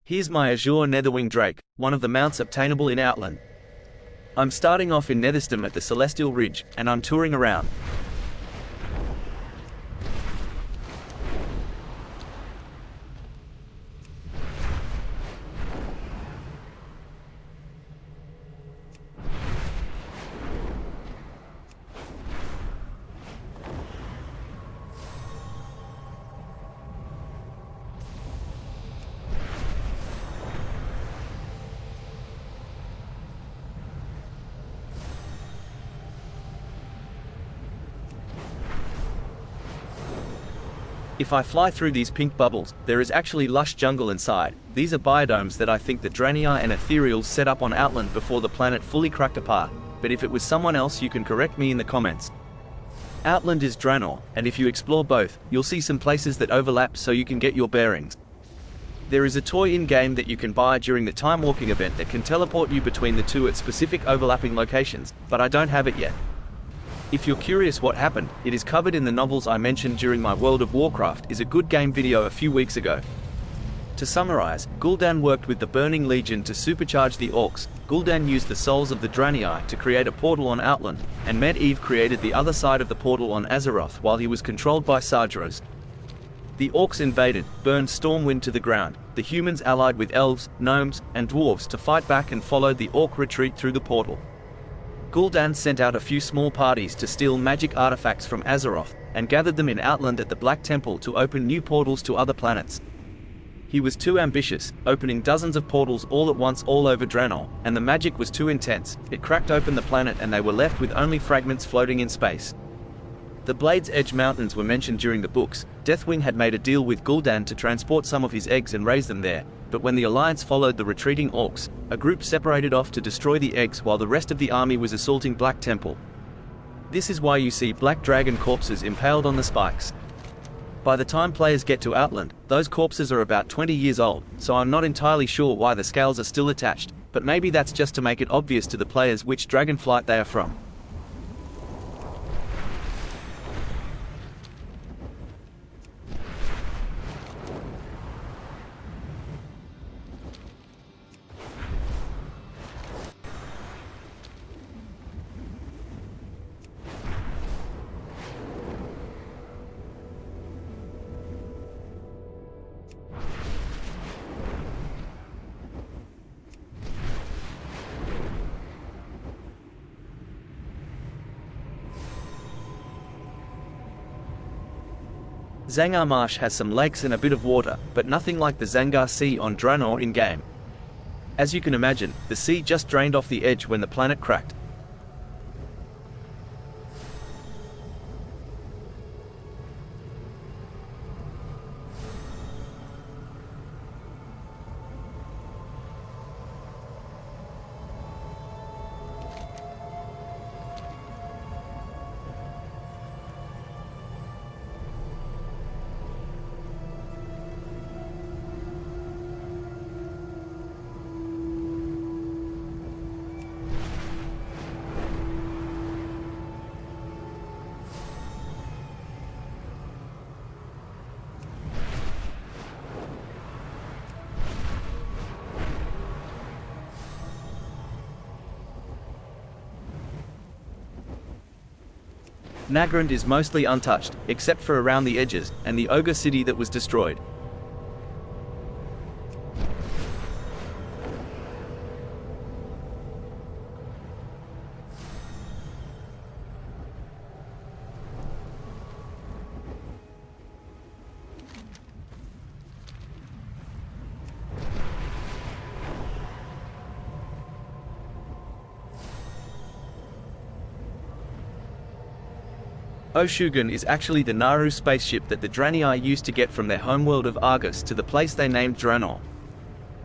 Here's my Azure Netherwing Drake, one of the mounts obtainable in Outland. I'm starting off in Netherstem at the Celestial Ridge, and I'm touring around. If I fly through these pink bubbles, there is actually lush jungle inside. These are biodomes that I think the Dranii and Ethereals set up on Outland before the planet fully cracked apart, but if it was someone else you can correct me in the comments. Outland is Draenor, and if you explore both, you'll see some places that overlap so you can get your bearings. There is a toy in-game that you can buy during the time walking event that can teleport you between the two at specific overlapping locations, but I don't have it yet. If you're curious what happened, it is covered in the novels I mentioned during my World of Warcraft is a good game video a few weeks ago. To summarize, Gul'dan worked with the Burning Legion to supercharge the Orcs. Gul'dan used the souls of the Dranii to create a portal on Outland, and Medivh created the other side of the portal on Azeroth while he was controlled by Sargeras. The Orcs invaded, burned Stormwind to the ground. The humans allied with elves, gnomes, and dwarves to fight back and followed the Orc retreat through the portal. Gul'dan sent out a few small parties to steal magic artifacts from Azeroth, and gathered them in Outland at the Black Temple to open new portals to other planets. He was too ambitious, opening dozens of portals all at once all over Draenor, and the magic was too intense. It cracked open the planet and they were left with only fragments floating in space. The Blade's Edge Mountains were mentioned during the books. Deathwing had made a deal with Gul'dan to transport some of his eggs and raise them there, but when the Alliance followed the retreating Orcs, a group separated off to destroy the eggs while the rest of the army was assaulting Black Temple. This is why you see black dragon corpses impaled on the spikes. By the time players get to Outland, those corpses are about 20 years old, so I'm not entirely sure why the scales are still attached, but maybe that's just to make it obvious to the players which dragonflight they are from. Zangar Marsh has some lakes and a bit of water, but nothing like the Zangar Sea on Draenor in-game. As you can imagine, the sea just drained off the edge when the planet cracked. Nagrand is mostly untouched, except for around the edges, and the ogre city that was destroyed. Oshugan is actually the Naru spaceship that the Dranii used to get from their homeworld of Argus to the place they named Draenor.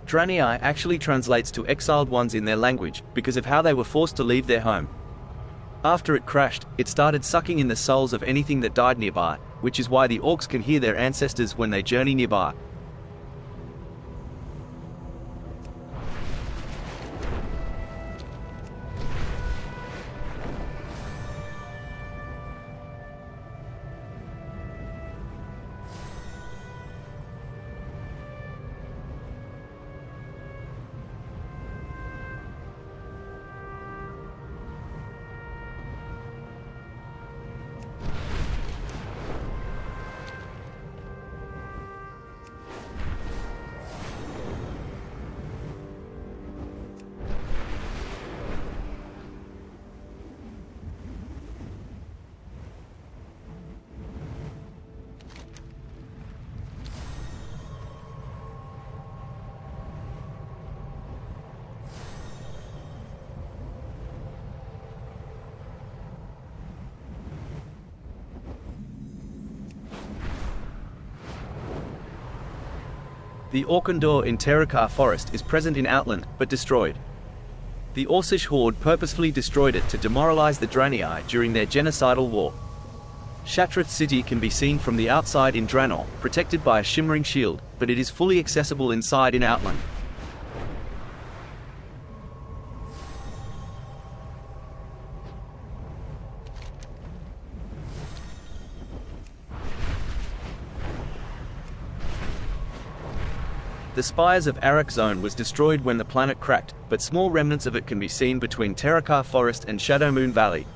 Dranii actually translates to exiled ones in their language, because of how they were forced to leave their home. After it crashed, it started sucking in the souls of anything that died nearby, which is why the Orcs can hear their ancestors when they journey nearby. The Orkandor in Terekar Forest is present in Outland, but destroyed. The Orcish horde purposefully destroyed it to demoralize the Dranii during their genocidal war. Shatrath city can be seen from the outside in Draenor, protected by a shimmering shield, but it is fully accessible inside in Outland. The spires of Arak Zone was destroyed when the planet cracked, but small remnants of it can be seen between Terekar Forest and Shadowmoon Valley.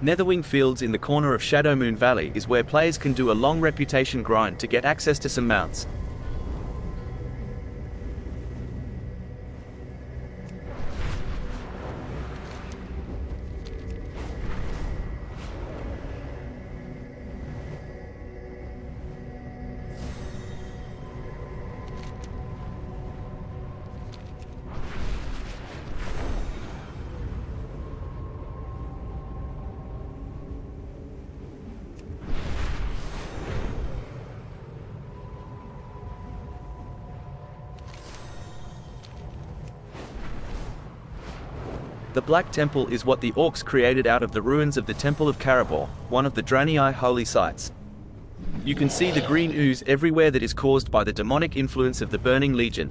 Netherwing Fields in the corner of Shadowmoon Valley is where players can do a long reputation grind to get access to some mounts. The Black Temple is what the Orcs created out of the ruins of the Temple of Karabor, one of the Dranii holy sites. You can see the green ooze everywhere that is caused by the demonic influence of the Burning Legion.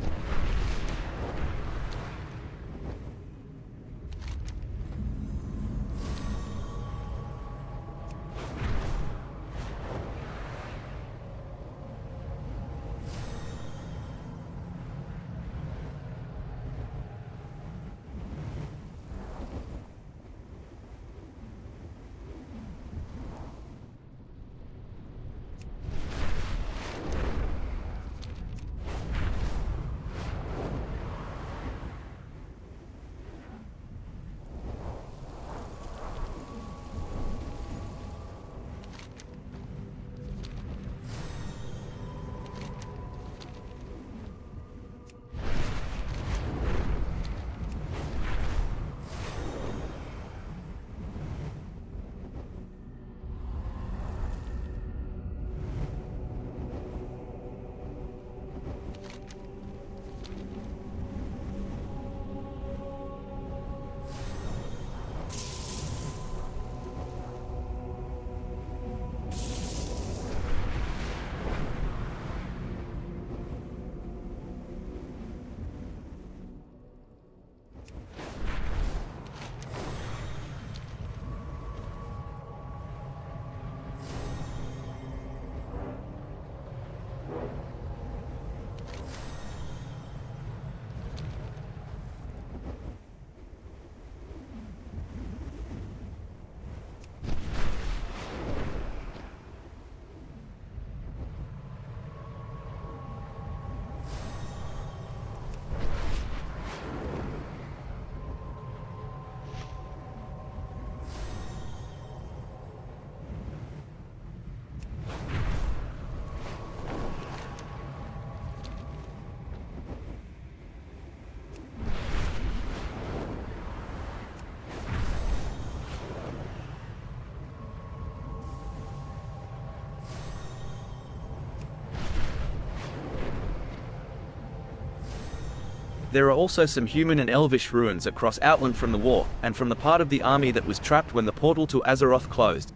There are also some human and elvish ruins across Outland from the war, and from the part of the army that was trapped when the portal to Azeroth closed.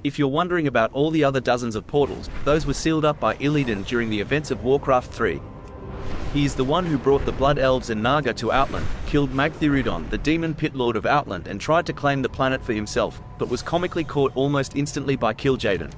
If you're wondering about all the other dozens of portals, those were sealed up by Illidan during the events of Warcraft 3. He is the one who brought the Blood Elves and Naga to Outland, killed Magtheridon, the demon pit lord of Outland, and tried to claim the planet for himself, but was comically caught almost instantly by Kil'jaeden.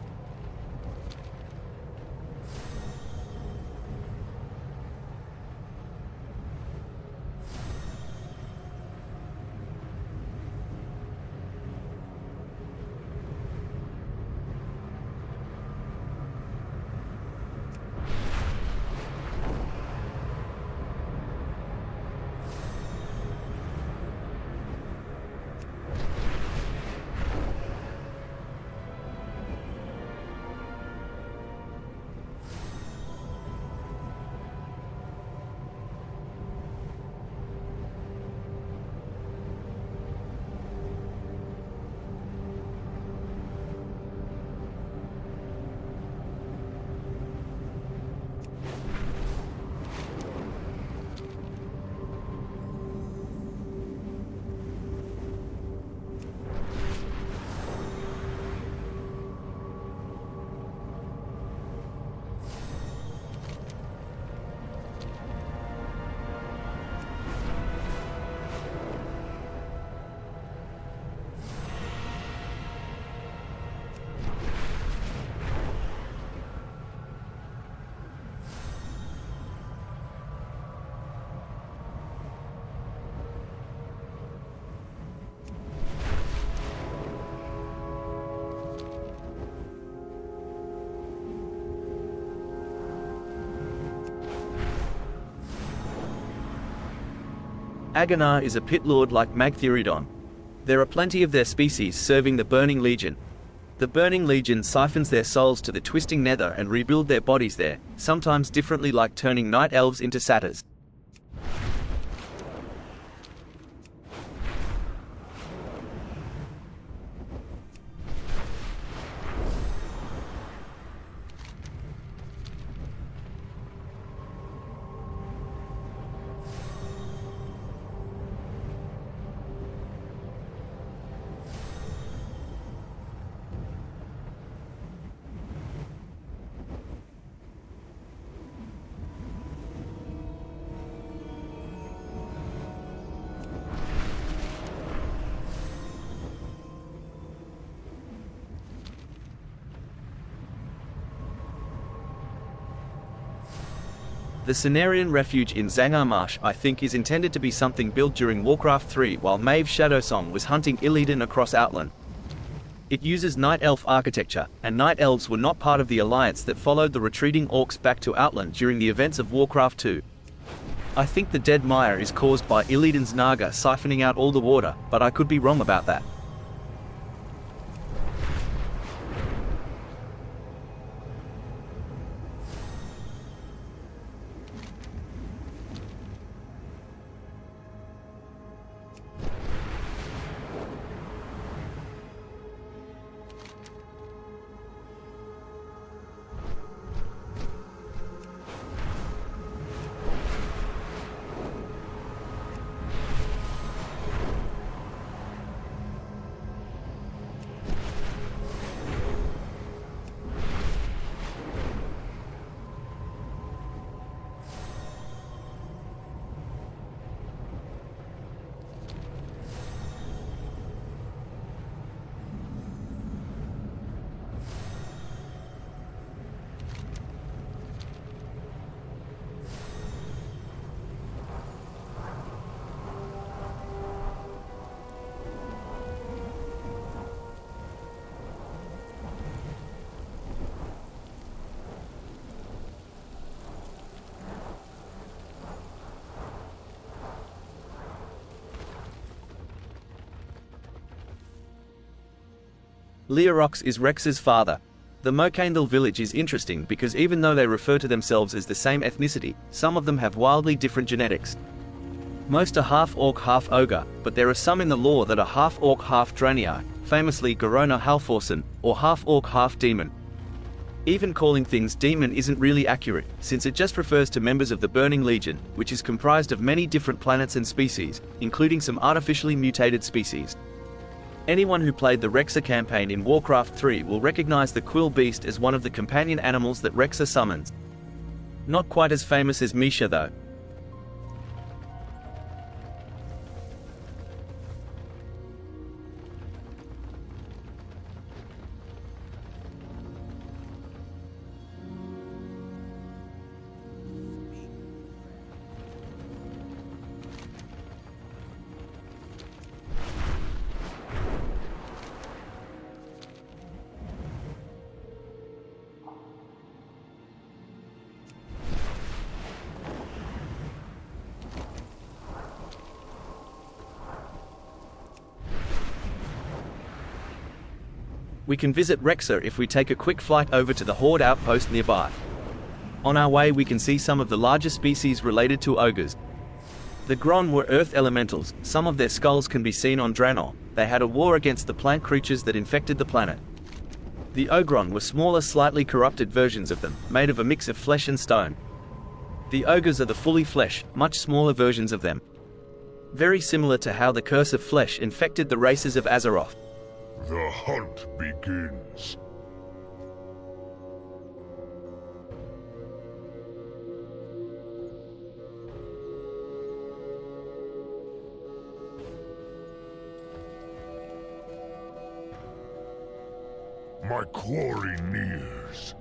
Agonar is a pit lord like Magtheridon. There are plenty of their species serving the Burning Legion. The Burning Legion siphons their souls to the Twisting Nether and rebuild their bodies there, sometimes differently, like turning night elves into satyrs. The Cenarian Refuge in Zangar Marsh, I think, is intended to be something built during Warcraft 3 while Maeve Shadowsong was hunting Illidan across Outland. It uses Night Elf architecture, and Night Elves were not part of the alliance that followed the retreating Orcs back to Outland during the events of Warcraft 2. I think the dead mire is caused by Illidan's Naga siphoning out all the water, but I could be wrong about that. Leorox is Rex's father. The Mokandal village is interesting because even though they refer to themselves as the same ethnicity, some of them have wildly different genetics. Most are half-orc, half-ogre, but there are some in the lore that are half-orc, half-Draenei, famously Garona Halforsen, or half-orc, half-demon. Even calling things demon isn't really accurate, since it just refers to members of the Burning Legion, which is comprised of many different planets and species, including some artificially mutated species. Anyone who played the Rexxar campaign in Warcraft 3 will recognize the Quill Beast as one of the companion animals that Rexxar summons. Not quite as famous as Misha though. We can visit Rexxar if we take a quick flight over to the Horde outpost nearby. On our way we can see some of the larger species related to ogres. The Gron were earth elementals, some of their skulls can be seen on Draenor. They had a war against the plant creatures that infected the planet. The Ogron were smaller, slightly corrupted versions of them, made of a mix of flesh and stone. The ogres are the fully flesh, much smaller versions of them. Very similar to how the curse of flesh infected the races of Azeroth. The hunt begins. My quarry nears.